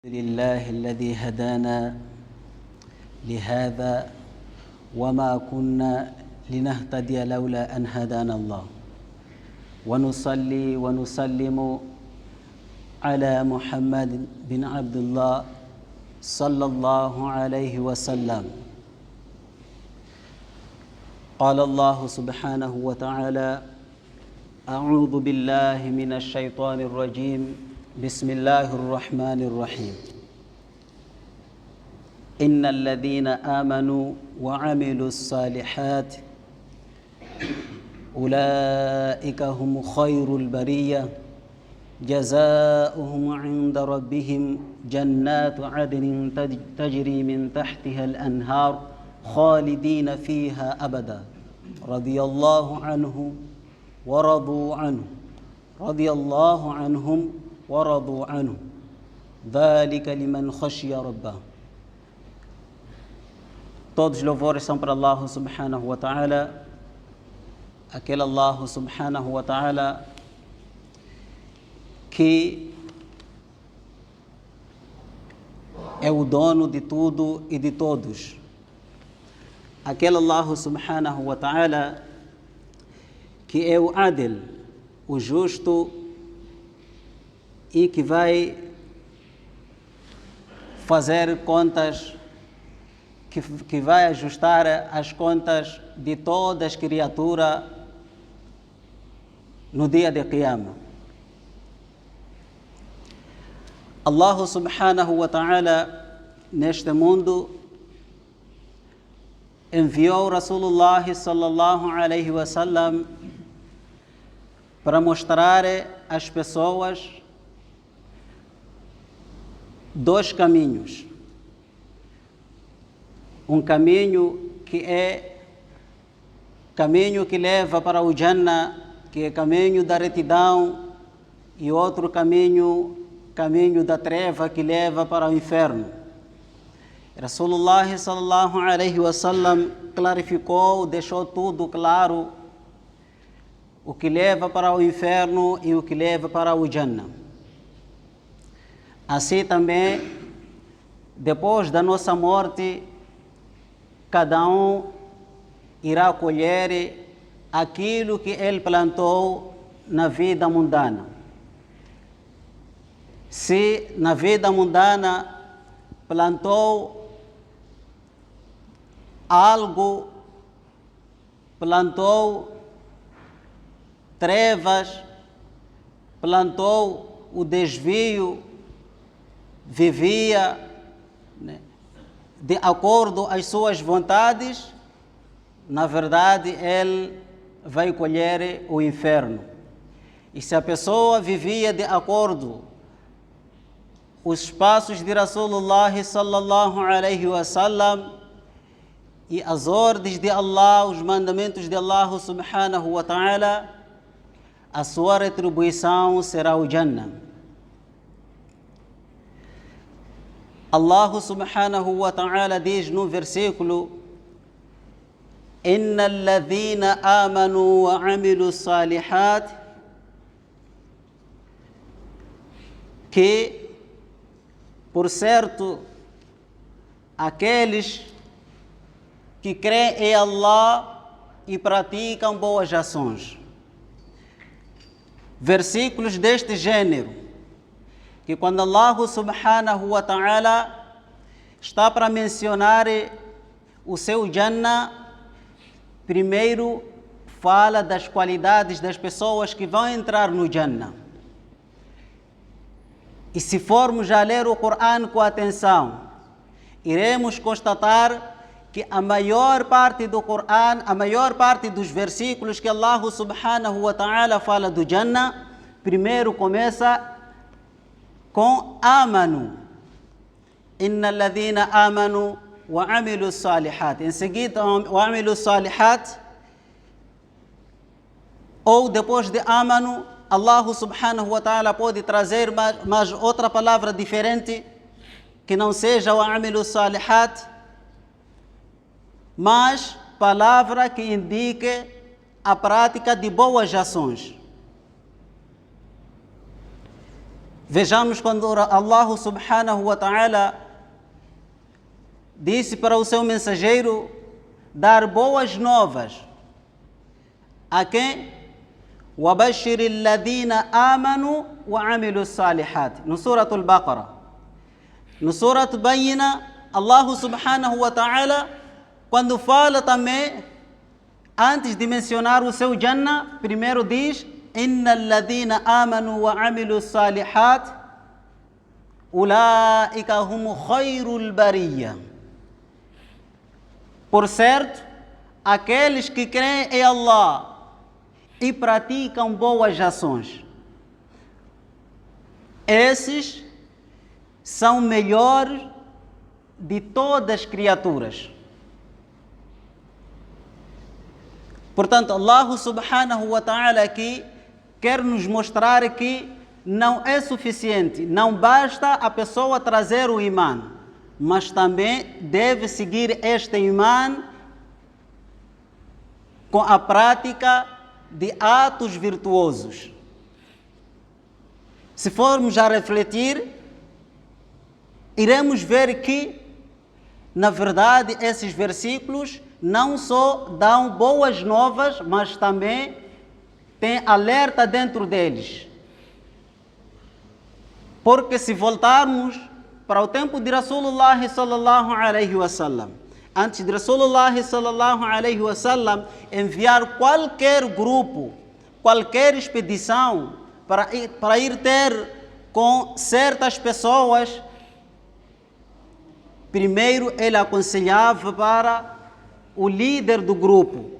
لله الذي هدانا لهذا وما كنا لنهتدي لولا أن هدانا الله ونصلي ونسلم على محمد بن عبد الله صلى الله عليه وسلم. قال الله سبحانه وتعالى: أعوذ بالله من الشيطان الرجيم. بسم الله الرحمن الرحيم. إن الذين آمنوا وعملوا الصالحات أولئك هم خير البرية جزاؤهم عند ربهم جنات عدن تجري من تحتها الأنهار خالدين فيها أبدا رضي الله عنه ورضوا عنه رضي الله عنهم ورضوا عنه ذلك لمن خشي ربه. Todos os louvores são para Allah subhanahu wa ta'ala, aquele Allah subhanahu wa ta'ala que é o dono de tudo e de todos. Aquele Allah subhanahu wa ta'ala que é o Adil, o justo, e que vai fazer contas, que vai ajustar as contas de todas as criaturas no dia de Qiyamah. Allah subhanahu wa ta'ala neste mundo enviou Rasulullah sallallahu alaihi wasallam para mostrar às pessoas dois caminhos. Um caminho que é caminho que leva para o Jannah, que é caminho da retidão, e outro caminho da treva, que leva para o inferno. Rasulullah sallallahu alaihi wasallam clarificou, deixou tudo claro, o que leva para o inferno e o que leva para o Jannah. Assim também, depois da nossa morte, cada um irá colher aquilo que ele plantou na vida mundana. Se na vida mundana plantou algo, plantou trevas, plantou o desvio, vivia de acordo às suas vontades, na verdade ele vai colher o inferno. E se a pessoa vivia de acordo os passos de Rasulullah sallallahu alaihi wasallam e as ordens de Allah, os mandamentos de Allah subhanahu wa ta'ala, a sua retribuição será o Jannah. Allah subhanahu wa ta'ala diz no versículo: Inna alladhina amanu wa amilu salihat, que, por certo, aqueles que creem em Allah e praticam boas ações. Versículos deste gênero, que quando Allah subhanahu wa ta'ala está para mencionar o seu Jannah, primeiro fala das qualidades das pessoas que vão entrar no Jannah. E se formos a ler o Corão com atenção, iremos constatar que a maior parte do Corão, a maior parte dos versículos que Allah subhanahu wa ta'ala fala do Jannah, primeiro começa com amanu. Inna alladhina amanu wa amilu salihat. Em seguida, wa amilu salihat, ou depois de amanu, Allah subhanahu wa ta'ala pode trazer mais outra palavra diferente, que não seja wa amilu salihat, mas palavra que indique a prática de boas ações. Vejamos quando Allah subhanahu wa ta'ala disse para o seu mensageiro dar boas novas a quem? وَبَشِّرِ الَّذِينَ آمَنُوا وَعَمِلُوا الصَّالِحَاتِ no Surat al-Baqarah. No Surat Bayyina, Allah subhanahu wa ta'ala, quando fala também, antes de mencionar o seu Jannah, primeiro diz: Inna alladhina amanu wa amilu salihat ulaika hum khairul bariyya. Por certo, aqueles que creem em Allah e praticam boas ações, esses são melhores de todas as criaturas. Portanto, Allah subhanahu wa ta'ala aqui quer nos mostrar que não é suficiente, não basta a pessoa trazer o imã, mas também deve seguir este imã com a prática de atos virtuosos. Se formos a refletir, iremos ver que, na verdade, esses versículos não só dão boas novas, mas também tem alerta dentro deles. Porque se voltarmos para o tempo de Rasulullah sallallahu alaihi wasallam, antes de Rasulullah sallallahu alaihi wasallam enviar qualquer grupo, qualquer expedição para ir ter com certas pessoas, primeiro ele aconselhava para o líder do grupo,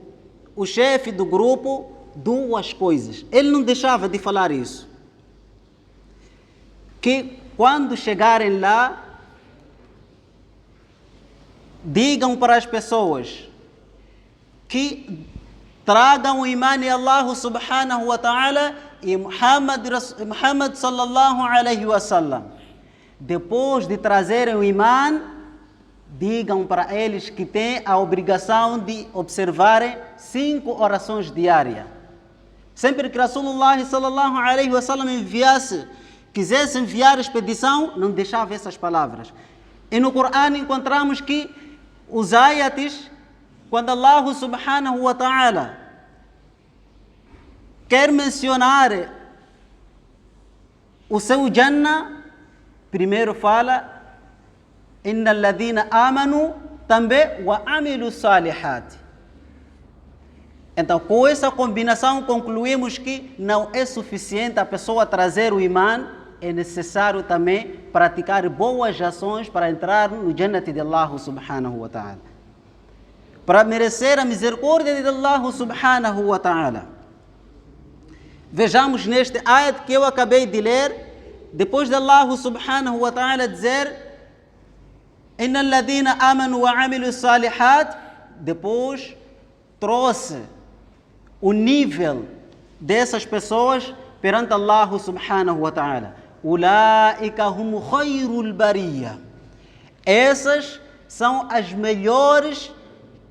o chefe do grupo, duas coisas. Ele não deixava de falar isso. Que quando chegarem lá, digam para as pessoas que tragam o imã em Allah subhanahu wa ta'ala e Muhammad sallallahu alaihi wasallam. Depois de trazerem o imã, digam para eles que têm a obrigação de observarem 5 orações diárias. Sempre que Rasulullah sallallahu alaihi wasallam quisesse enviar expedição, não deixava essas palavras. E no Corão encontramos que os ayates, quando Allah subhanahu wa ta'ala quer mencionar o seu Jannah, primeiro fala Inna alladhina amanu também wa amilu salihat. Então, com essa combinação, concluímos que não é suficiente a pessoa trazer o imã, é necessário também praticar boas ações para entrar no Jannati de Allah subhanahu wa ta'ala, para merecer a misericórdia de Allah subhanahu wa ta'ala. Vejamos neste ayat que eu acabei de ler, depois de Allah subhanahu wa ta'ala dizer Inna alladhina amanu wa amilu salihat, depois trouxe o nível dessas pessoas perante Allah subhanahu wa ta'ala. Ulaika hum khairul bariyya. Essas são as melhores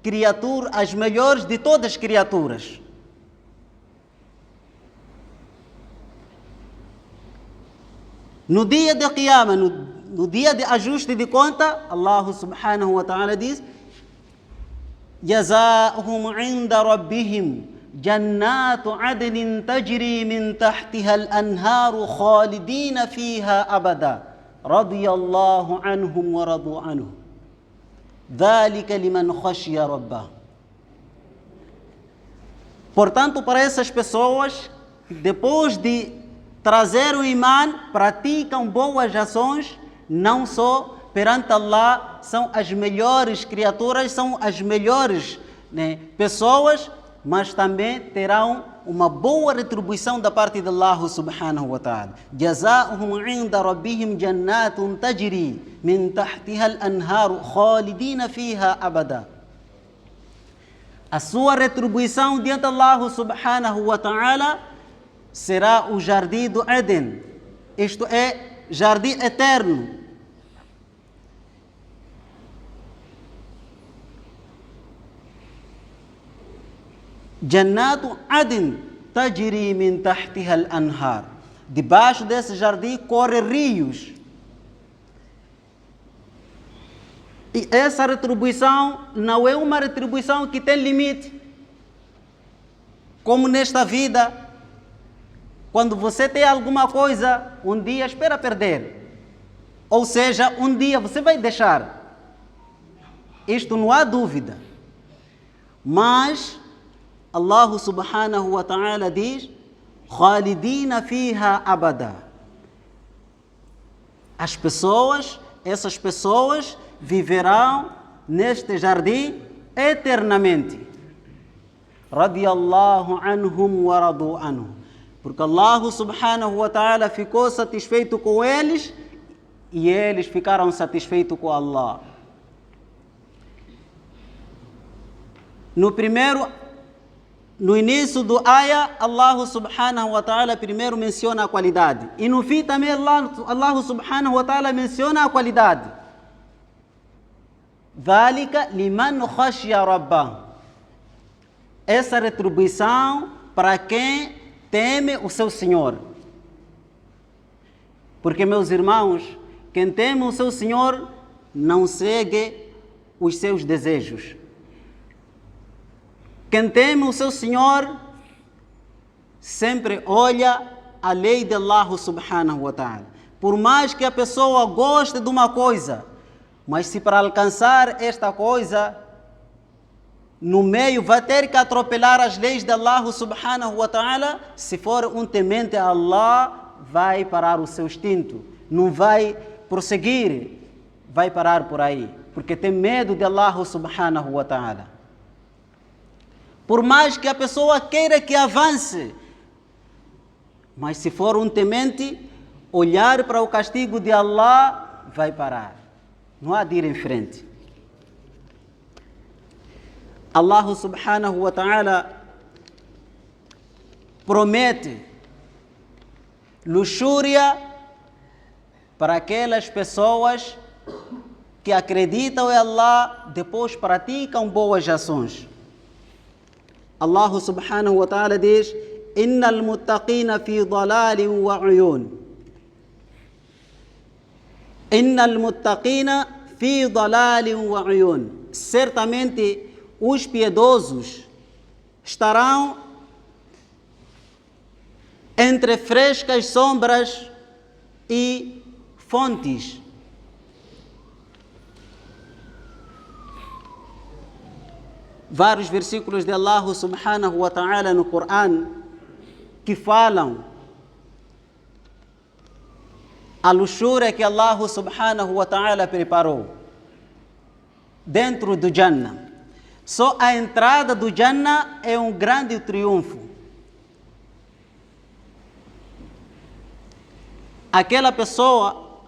criaturas, as melhores de todas as criaturas. No dia de Qiyamah, no dia de ajuste de conta, Allah subhanahu wa ta'ala diz Jazaa'uhum 'inda rabbihim jannatu 'adnin tajri min tahtiha al-anharu khalidina fiha abada radiyallahu anhum wa radu anhu dhalika liman khashiya rabbah. Portanto, para essas pessoas, depois de trazer o imã, praticam boas ações, não só perante Allah, são as melhores criaturas, são as melhores pessoas, mas também terão uma boa retribuição da parte de Allah subhanahu wa ta'ala. Jazaa'uhum 'inda rabbihim jannatun tajri min tahtiha al-anharu khalidina fiha abada. A sua retribuição diante de Allah subhanahu wa ta'ala será o jardim do Éden, isto é, jardim eterno. Jannatu Adn tajri min tahtiha al-anhar. Debaixo desse jardim correm rios. E essa retribuição não é uma retribuição que tem limite. Como nesta vida, quando você tem alguma coisa, um dia espera perder. Ou seja, um dia você vai deixar. Isto não há dúvida. Mas Allah subhanahu wa ta'ala diz: Khalidina fiha abada. Essas pessoas viverão neste jardim eternamente. Radiyallahu anhum wa radu anhu. Porque Allah subhanahu wa ta'ala ficou satisfeito com eles e eles ficaram satisfeitos com Allah. No início do ayah, Allah subhanahu wa ta'ala primeiro menciona a qualidade. E no fim também Allah subhanahu wa ta'ala menciona a qualidade. Dhalika liman khashya rabbah. Essa retribuição para quem teme o seu Senhor. Porque, meus irmãos, quem teme o seu Senhor não segue os seus desejos. Quem teme o seu Senhor sempre olha a lei de Allah subhanahu wa ta'ala. Por mais que a pessoa goste de uma coisa, mas se para alcançar esta coisa, no meio vai ter que atropelar as leis de Allah subhanahu wa ta'ala, se for um temente a Allah, vai parar o seu instinto, não vai prosseguir, vai parar por aí, porque tem medo de Allah subhanahu wa ta'ala. Por mais que a pessoa queira que avance, mas se for um temente, olhar para o castigo de Allah, vai parar. Não há de ir em frente. Allah subhanahu wa ta'ala promete luxúria para aquelas pessoas que acreditam em Allah, depois praticam boas ações. Allah subhanahu wa ta'ala diz: Innal muttaqina fi dalalin wa uyun. Innal muttaqina fi dalalin wa uyun. Certamente os piedosos estarão entre frescas sombras e fontes. Vários versículos de Allah subhanahu wa ta'ala no Corão que falam a luxúria que Allah subhanahu wa ta'ala preparou dentro do Jannah. Só a entrada do Jannah é um grande triunfo. Aquela pessoa,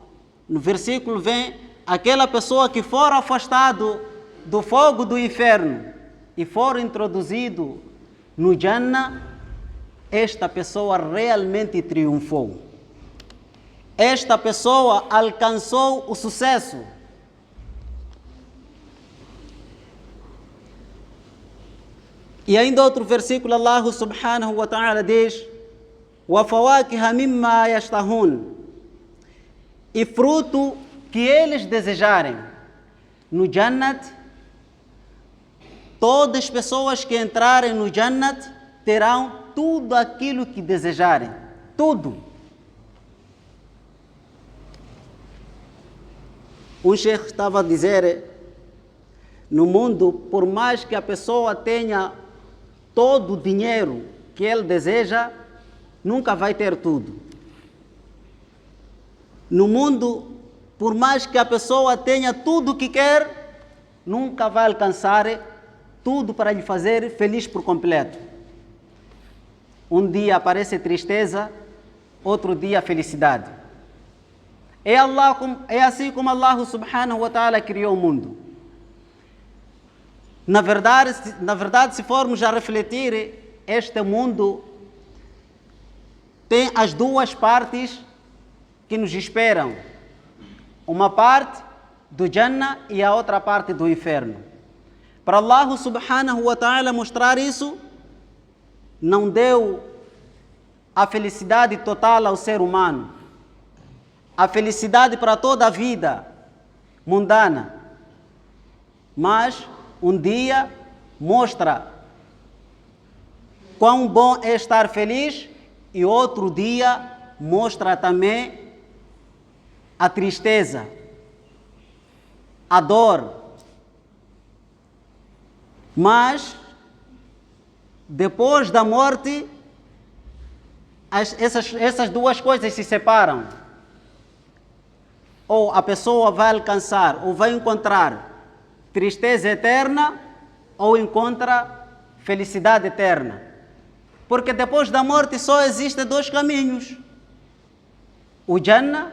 no versículo vem, aquela pessoa que for afastado do fogo do inferno e for introduzido no Jannah, esta pessoa realmente triunfou. Esta pessoa alcançou o sucesso. E ainda outro versículo, Allah subhanahu wa ta'ala diz: وَفَوَاكِهَ مِمَّا يَشْتَهُونَ. E fruto que eles desejarem. No Jannat, todas as pessoas que entrarem no Jannat terão tudo aquilo que desejarem. Tudo. Um sheikh estava a dizer, no mundo, por mais que a pessoa tenha todo o dinheiro que ele deseja, nunca vai ter tudo. No mundo, por mais que a pessoa tenha tudo o que quer, nunca vai alcançar tudo para lhe fazer feliz por completo. Um dia aparece tristeza, outro dia felicidade. É assim como Allah subhanahu wa ta'ala criou o mundo. Na verdade, se formos a refletir, este mundo tem as duas partes que nos esperam. Uma parte do Jannah e a outra parte do inferno. Para Allah subhanahu wa ta'ala mostrar isso, não deu a felicidade total ao ser humano, a felicidade para toda a vida mundana. Mas um dia mostra quão bom é estar feliz e outro dia mostra também a tristeza, a dor. Mas depois da morte, essas duas coisas se separam. Ou a pessoa vai alcançar, ou vai encontrar tristeza eterna, ou encontra felicidade eterna. Porque depois da morte só existem dois caminhos: o Jannah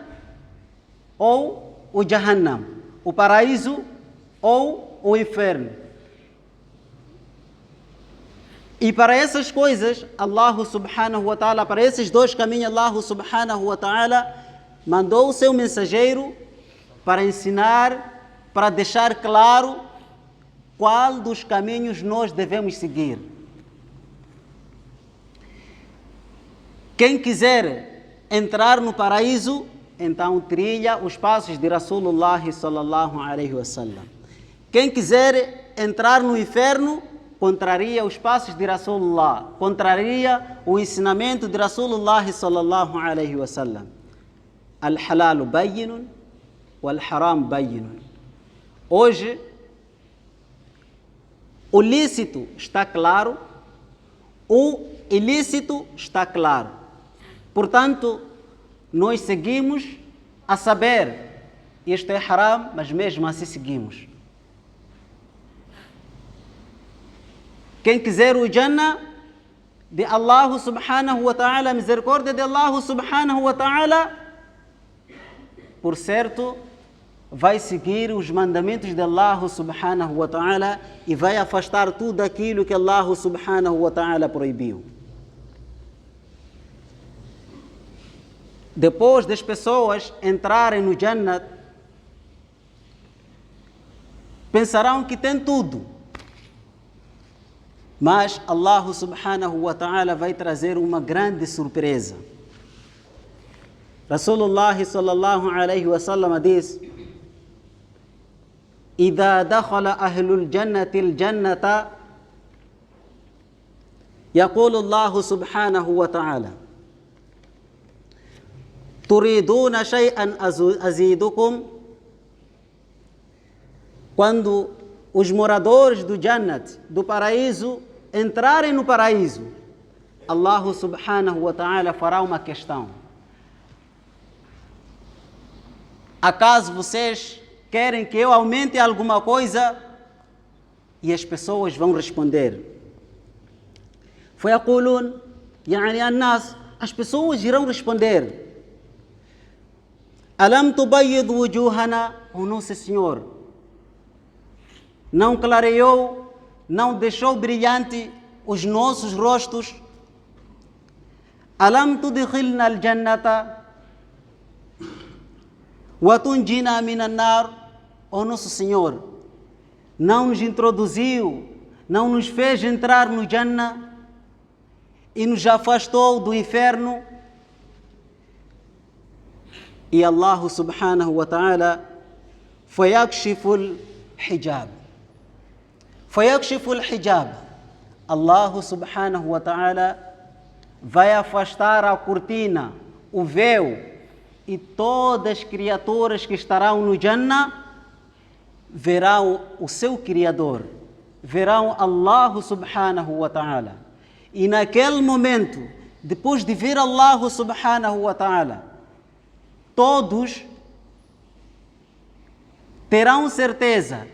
ou o Jahannam, o paraíso ou o inferno. E para essas coisas, Allah subhanahu wa ta'ala, para esses dois caminhos, Allah subhanahu wa ta'ala mandou o seu mensageiro para ensinar, para deixar claro qual dos caminhos nós devemos seguir. Quem quiser entrar no paraíso, então trilha os passos de Rasulullah sallallahu alaihi wasallam. Quem quiser entrar no inferno, contraria os passos de Rasulullah, contraria o ensinamento de Rasulullah sallallahu alaihi wasallam. Al-halalu bayyinun wal-haram bayyinun. Hoje, o lícito está claro, o ilícito está claro. Portanto, nós seguimos a saber, isto é haram, mas mesmo assim seguimos. Quem quiser o Jannah de Allah subhanahu wa ta'ala, a misericórdia de Allah subhanahu wa ta'ala, por certo, vai seguir os mandamentos de Allah subhanahu wa ta'ala e vai afastar tudo aquilo que Allah subhanahu wa ta'ala proibiu. Depois das pessoas entrarem no Jannah, pensarão que tem tudo. Mas Allah subhanahu wa ta'ala vai trazer uma grande surpresa. Rasulullah sallallahu alaihi wasallam diz: إذا دخل أهل الجنة الجنة يقول الله سبحانه وتعالى تريدون شيئا أزيدكم. Quando os moradores do Jannat, do paraíso, entrarem no paraíso, Allah subhanahu wa ta'ala fará uma questão: acaso vocês querem que eu aumente alguma coisa? E as pessoas vão responder: فيقولون يعني الناس, as pessoas irão responder: ألم تبيض وجوهنا, o nosso Senhor não clareou, não deixou brilhante os nossos rostos? ألم تدخلنا الجنة وتنجينا من النار, o nosso Senhor não nos introduziu, não nos fez entrar no Jannah e nos afastou do inferno? E Allah subhanahu wa ta'ala فيكشف الحجاب. فيكشف الحجاب. Allah subhanahu wa ta'ala vai afastar a cortina, o véu, e todas as criaturas que estarão no Jannah verão o seu Criador, verão Allah subhanahu wa ta'ala. E naquele momento, depois de ver Allah subhanahu wa ta'ala, todos terão certeza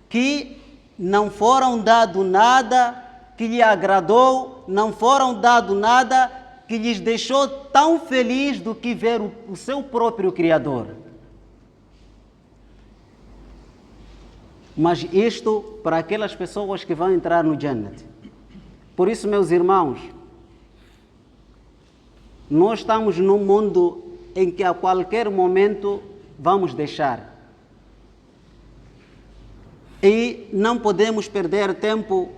que não foram dado nada que lhe agradou, não foram dado nada que lhes deixou tão feliz do que ver o seu próprio Criador. Mas isto para aquelas pessoas que vão entrar no Jannah. Por isso, meus irmãos, nós estamos num mundo em que a qualquer momento vamos deixar. E não podemos perder tempo,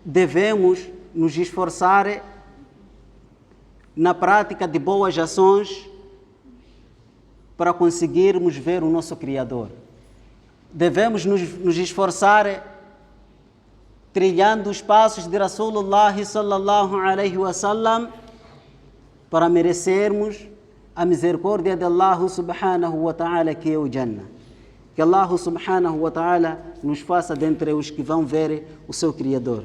devemos nos esforçar na prática de boas ações para conseguirmos ver o nosso Criador. Devemos nos esforçar trilhando os passos de Rasulullah sallallahu alaihi wasallam para merecermos a misericórdia de Allah subhanahu wa ta'ala, que é o Jannah. Que Allah subhanahu wa ta'ala nos faça dentre os que vão ver o seu Criador.